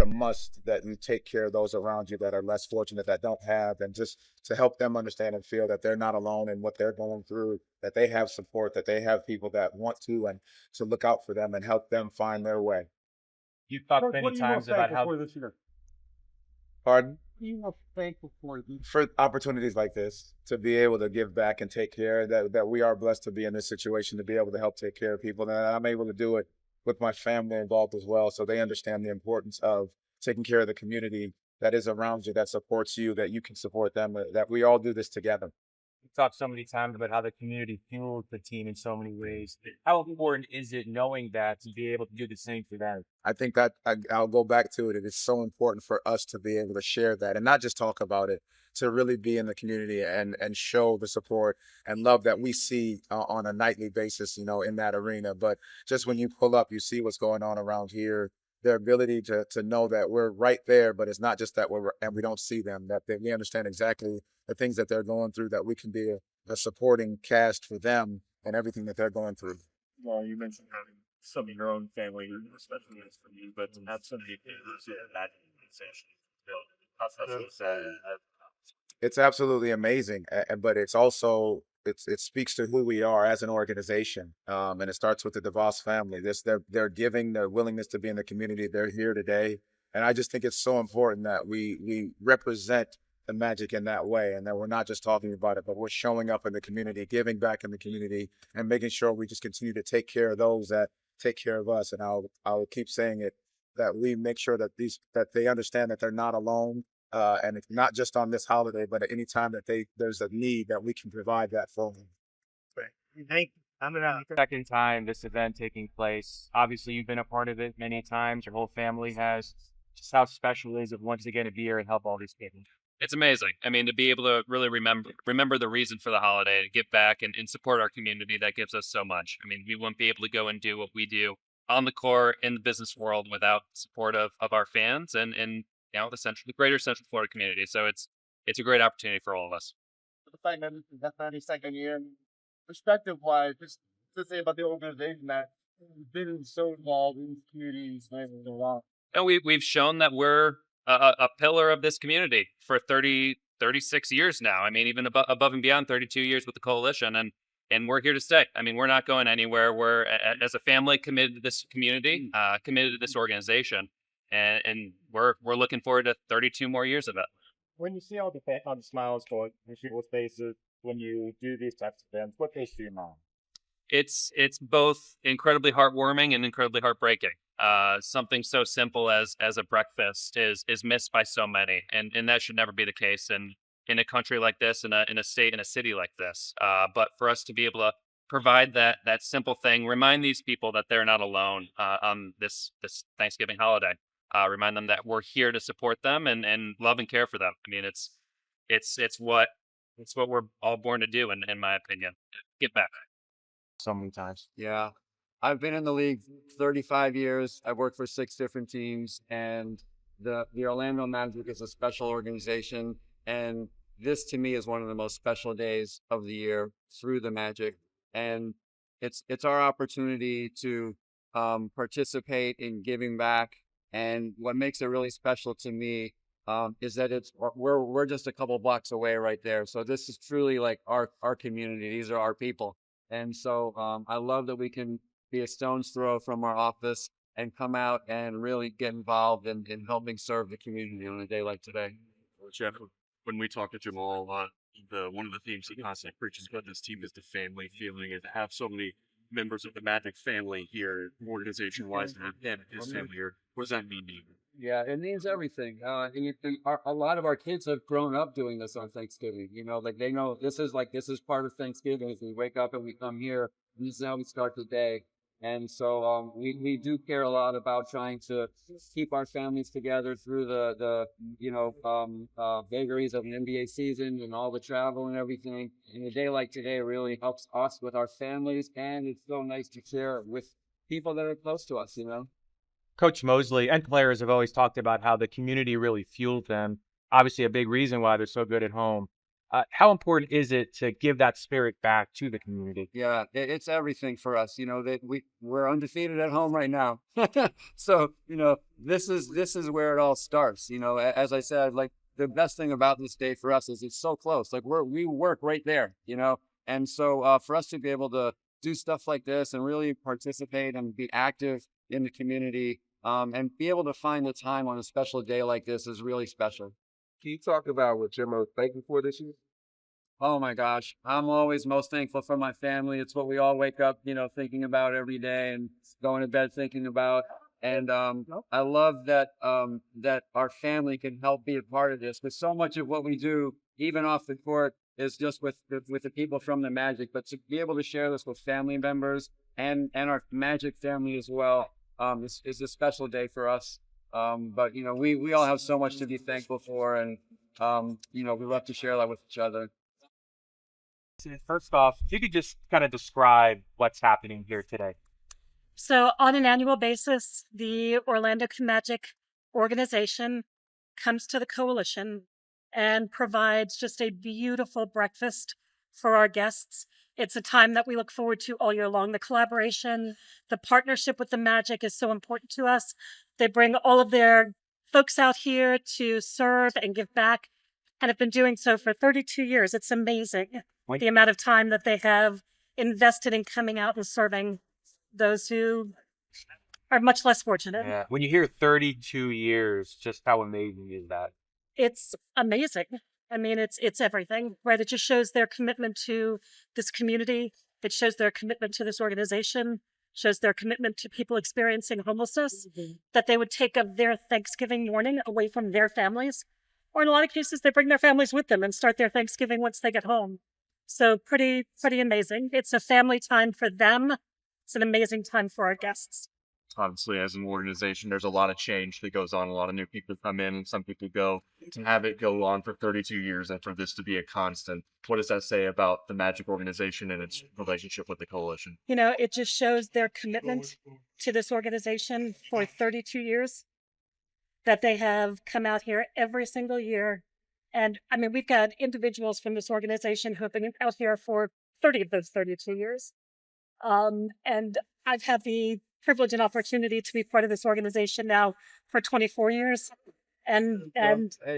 a must that you take care of those around you that are less fortunate, that don't have, and just to help them understand and feel that they're not alone in what they're going through, that they have support, that they have people that want to and to look out for them and help them find their way. You've talked Coach, many what are you most times about thankful how for this year? Pardon? What are you most thankful for this? For opportunities like this, to be able to give back and take care, that we are blessed to be in this situation, to be able to help take care of people. And I'm able to do it with my family involved as well. So they understand the importance of taking care of the community that is around you, that supports you, that you can support them, that we all do this together. you've talked so many times about how the community fuels the team in so many ways. How important is it knowing that to be able to do the same for them? I think that I'll go back to it. It is so important for us to be able to share that and not just talk about it, to really be in the community and show the support and love that we see on a nightly basis, in that arena. But just when you pull up, you see what's going on around here. Their ability to know that we're right there, but it's not just that and we don't see them, that we understand exactly the things that they're going through, that we can be a supporting cast for them and everything that they're going through. Well, you mentioned having some of your own family, especially as for you, but to have somebody that It's absolutely amazing, but it's also it speaks to who we are as an organization, and it starts with the DeVos family. They're giving, their willingness to be in the community. They're here today, and I just think it's so important that we represent the Magic in that way, and that we're not just talking about it, but we're showing up in the community, giving back in the community, and making sure we just continue to take care of those that take care of us. And I'll keep saying it, that we make sure that they understand that they're not alone. And it's not just on this holiday, but at any time that there's a need, that we can provide that for them. I'm gonna second time this event taking place. Obviously, you've been a part of it many times. Your whole family has. Just how special is it once again to be here and help all these people? It's amazing. I mean, to be able to really remember the reason for the holiday, to give back and support our community, that gives us so much. I mean, we wouldn't be able to go and do what we do on the court in the business world without the support of our fans and the greater Central Florida community. So it's a great opportunity for all of us. The fact that this is the 92nd year, perspective-wise, just to say about the organization that has been so involved in these communities for a while. And we've shown that we're a pillar of this community for 36 years now. I mean, even above and beyond 32 years with the coalition, and we're here to stay. I mean, we're not going anywhere. We're, as a family, committed to this community, committed to this organization, and we're looking forward to 32 more years of it. When you see all the smiles on people's faces when you do these types of events, what tastes to your mouth? It's both incredibly heartwarming and incredibly heartbreaking. Something so simple as a breakfast is missed by so many, and that should never be the case in a country like this, in a state, in a city like this. But for us to be able to provide that simple thing, remind these people that they're not alone on this Thanksgiving holiday. Remind them that we're here to support them and love and care for them. I mean, it's what we're all born to do, in my opinion. Give back. So many times. Yeah. I've been in the league 35 years. I've worked for 6 different teams, and the Orlando Magic is a special organization. And this, to me, is one of the most special days of the year through the Magic. And it's our opportunity to participate in giving back. And what makes it really special to me is that we're just a couple blocks away right there. So this is truly like our community. These are our people. And so I love that we can be a stone's throw from our office and come out and really get involved in helping serve the community on a day like today. Well, Jeff, when we talk to Jamal, one of the themes he constantly preaches about this team is the family feeling, and to have so many members of the Magic family here, organization-wise, and his family here. What does that mean to you? Yeah, it means everything. A lot of our kids have grown up doing this on Thanksgiving. Like they know this is part of Thanksgiving. As we wake up and we come here, and this is how we start the day. And so we do care a lot about trying to keep our families together through the vagaries of an NBA season and all the travel and everything. And a day like today really helps us with our families, and it's so nice to share with people that are close to us. Coach Mosley and players have always talked about how the community really fueled them. Obviously, a big reason why they're so good at home. How important is it to give that spirit back to the community? Yeah, it's everything for us. You know that we're undefeated at home right now. So this is where it all starts. As I said, like the best thing about this day for us is it's so close. Like we work right there. And so for us to be able to do stuff like this and really participate and be active in the community, and be able to find the time on a special day like this is really special. Can you talk about what you're most thankful for this year? Oh my gosh, I'm always most thankful for my family. It's what we all wake up, thinking about every day and going to bed thinking about. And I love that our family can help be a part of this. Because so much of what we do, even off the court, is just with the people from the Magic. But to be able to share this with family members and our Magic family as well, is a special day for us. But we all have so much to be thankful for, and we love to share that with each other. First off, if you could just kind of describe what's happening here today. So on an annual basis, the Orlando Magic organization comes to the coalition and provides just a beautiful breakfast for our guests. It's a time that we look forward to all year long. The collaboration, the partnership with the Magic is so important to us. They bring all of their folks out here to serve and give back and have been doing so for 32 years. It's amazing the amount of time that they have invested in coming out and serving those who are much less fortunate. Yeah. When you hear 32 years, just how amazing is that? It's amazing. I mean, it's everything, right? It just shows their commitment to this community. It shows their commitment to this organization, shows their commitment to people experiencing homelessness, that they would take up their Thanksgiving morning away from their families. Or in a lot of cases, they bring their families with them and start their Thanksgiving once they get home. So pretty amazing. It's a family time for them. It's an amazing time for our guests. Obviously, as an organization, there's a lot of change that goes on. A lot of new people come in and some people go. To have it go on for 32 years and for this to be a constant, what does that say about the Magic organization and its relationship with the coalition? It just shows their commitment to this organization for 32 years, that they have come out here every single year. And I mean, we've got individuals from this organization who have been out here for 30 of those 32 years. And I've had the privilege and opportunity to be part of this organization now for 24 years, and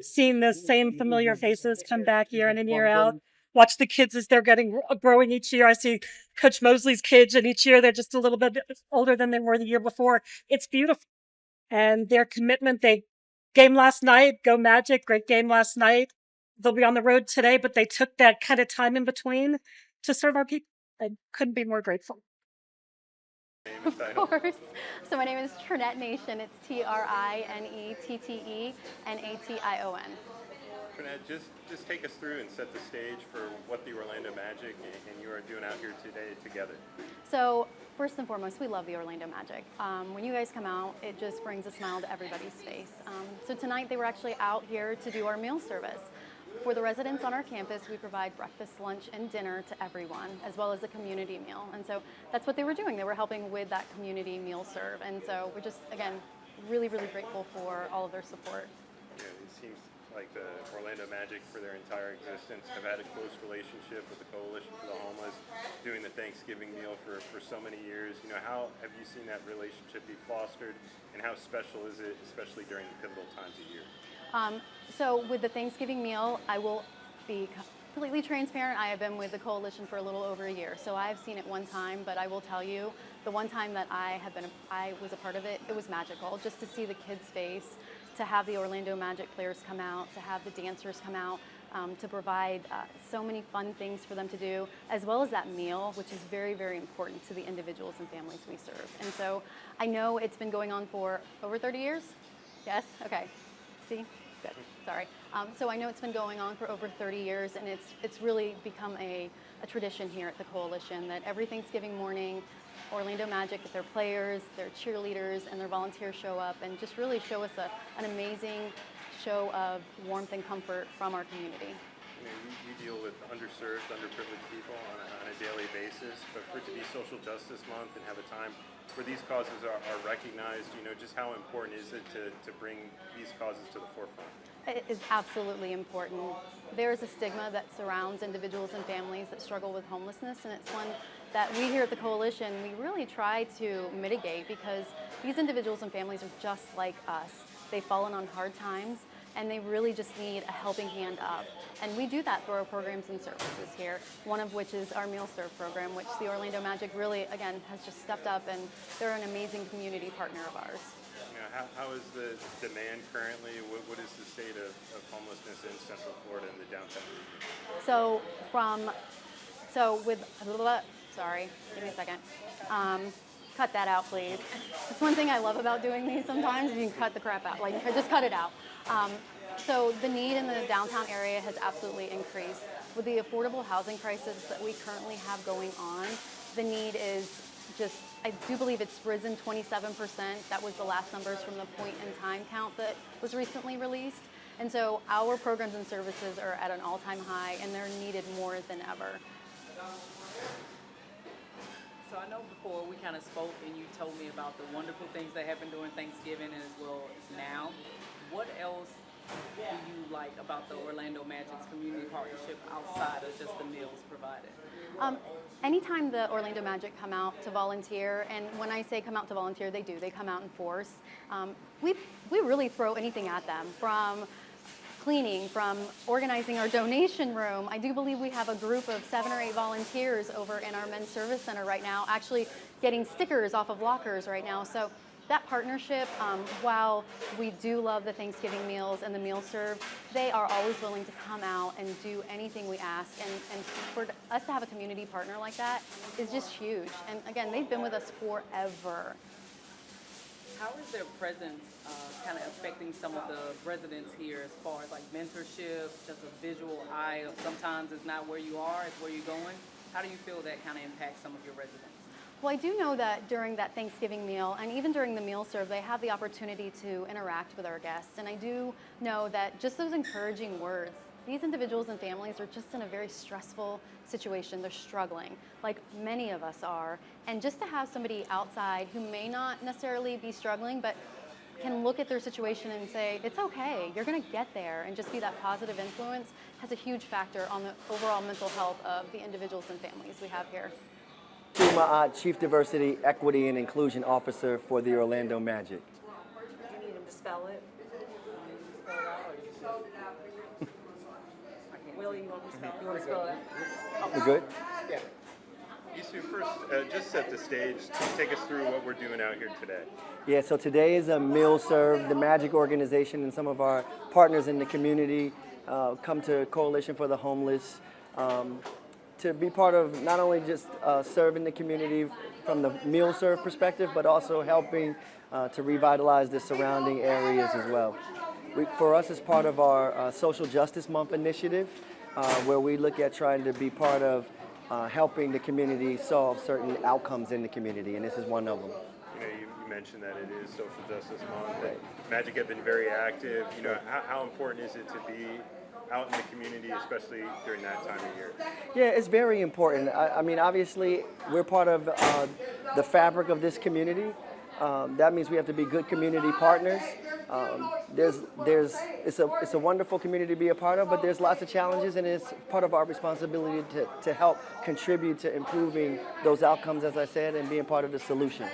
seeing the same familiar faces come back year in and year out. Watch the kids as they're growing each year. I see Coach Mosley's kids, and each year they're just a little bit older than they were the year before. It's beautiful. And their commitment, they game last night, go Magic, great game last night. They'll be on the road today, but they took that kind of time in between to serve our people. I couldn't be more grateful. Of course. So my name is Trinette Nation. It's TRINETTENATION. Trinette, just take us through and set the stage for what the Orlando Magic and you are doing out here today together. So first and foremost, we love the Orlando Magic. When you guys come out, it just brings a smile to everybody's face. So tonight they were actually out here to do our meal service. For the residents on our campus, we provide breakfast, lunch, and dinner to everyone, as well as a community meal. And so that's what they were doing. They were helping with that community meal serve. And so we're just, again, really, really grateful for all of their support. Yeah, it seems like the Orlando Magic, for their entire existence, have had a close relationship with the Coalition for the Homeless, doing the Thanksgiving meal for so many years. How have you seen that relationship be fostered, and how special is it, especially during the pivotal times of year? So with the Thanksgiving meal, I will be completely transparent. I have been with the Coalition for a little over a year, so I've seen it one time, but I will tell you, the one time that I was a part of it, it was magical. Just to see the kids' face, to have the Orlando Magic players come out, to have the dancers come out, to provide so many fun things for them to do, as well as that meal, which is very, very important to the individuals and families we serve. And so I know it's been going on for over 30 years. Yes? Okay. See? Good. Sorry. So I know it's been going on for over 30 years, and it's really become a tradition here at the Coalition that every Thanksgiving morning, Orlando Magic, their players, their cheerleaders, and their volunteers show up and just really show us an amazing show of warmth and comfort from our community. You deal with underserved, underprivileged people on a daily basis, but for it to be Social Justice Month and have a time where these causes are recognized, just how important is it to bring these causes to the forefront? It is absolutely important. There is a stigma that surrounds individuals and families that struggle with homelessness, and it's one that we here at the Coalition, we really try to mitigate because these individuals and families are just like us. They've fallen on hard times, and they really just need a helping hand up. And we do that through our programs and services here, one of which is our Meal Serve program, which the Orlando Magic really, again, has just stepped up, and they're an amazing community partner of ours. How is the demand currently? What is the state of homelessness in Central Florida and the downtown region? Sorry, give me a second. Cut that out, please. That's one thing I love about doing these sometimes, you can cut the crap out, like just cut it out. So the need in the downtown area has absolutely increased. With the affordable housing crisis that we currently have going on, the need is just, I do believe it's risen 27%. That was the last numbers from the point in time count that was recently released. And so our programs and services are at an all-time high, and they're needed more than ever. So I know before we kind of spoke and you told me about the wonderful things that happen during Thanksgiving and as well as now. What else do you like about the Orlando Magic's community partnership outside of just the meals provided? Anytime the Orlando Magic come out to volunteer, and when I say come out to volunteer, they do. They come out in force. We really throw anything at them, from cleaning, from organizing our donation room. I do believe we have a group of 7 or 8 volunteers over in our men's service center right now, actually getting stickers off of lockers right now. So that partnership, while we do love the Thanksgiving meals and the meal serve, they are always willing to come out and do anything we ask. And for us to have a community partner like that is just huge. And again, they've been with us forever. How is their presence kind of affecting some of the residents here as far as like mentorship, just a visual eye of sometimes it's not where you are, it's where you're going? How do you feel that kind of impacts some of your residents? Well, I do know that during that Thanksgiving meal and even during the meal serve, they have the opportunity to interact with our guests. And I do know that just those encouraging words, these individuals and families are just in a very stressful situation. They're struggling, like many of us are. And just to have somebody outside who may not necessarily be struggling, but can look at their situation and say, it's okay, you're gonna get there, and just be that positive influence has a huge factor on the overall mental health of the individuals and families we have here. Suma, Chief Diversity, Equity, and Inclusion Officer for the Orlando Magic. You need him to spell it. Willie, you want me to spell it? You want to spell it? We're good? Yeah. Isu, first, just set the stage. Take us through what we're doing out here today. Yeah, so today is a meal serve. The Magic organization and some of our partners in the community come to Coalition for the Homeless to be part of not only just serving the community from the meal serve perspective, but also helping to revitalize the surrounding areas as well. For us, it's part of our Social Justice Month initiative, where we look at trying to be part of helping the community solve certain outcomes in the community, and this is one of them. You mentioned that it is Social Justice Month. Right. Magic have been very active. How important is it to be out in the community, especially during that time of year? Yeah, it's very important. I mean, obviously, we're part of the fabric of this community. That means we have to be good community partners. It's a wonderful community to be a part of, but there's lots of challenges, and it's part of our responsibility to help contribute to improving those outcomes, as I said, and being part of the solution.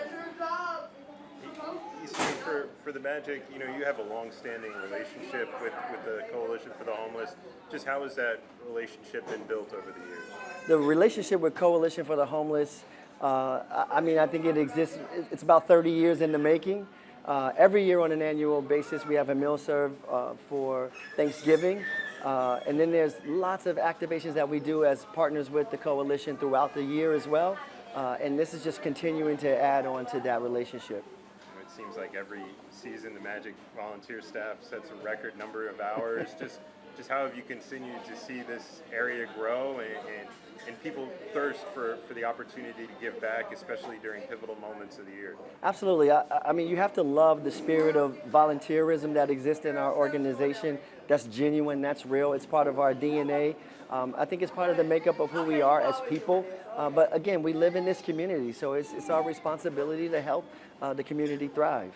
For the Magic, you have a long-standing relationship with the Coalition for the Homeless. Just how has that relationship been built over the years? The relationship with Coalition for the Homeless, I mean, I think it exists. It's about 30 years in the making. Every year on an annual basis, we have a meal serve for Thanksgiving. And then there's lots of activations that we do as partners with the Coalition throughout the year as well. And this is just continuing to add on to that relationship. It seems like every season the Magic volunteer staff sets a record number of hours. Just just how have you continued to see this area grow and people thirst for the opportunity to give back, especially during pivotal moments of the year? Absolutely. I mean, you have to love the spirit of volunteerism that exists in our organization. That's genuine, that's real, it's part of our DNA. I think it's part of the makeup of who we are as people. But again, we live in this community, so it's our responsibility to help the community thrive.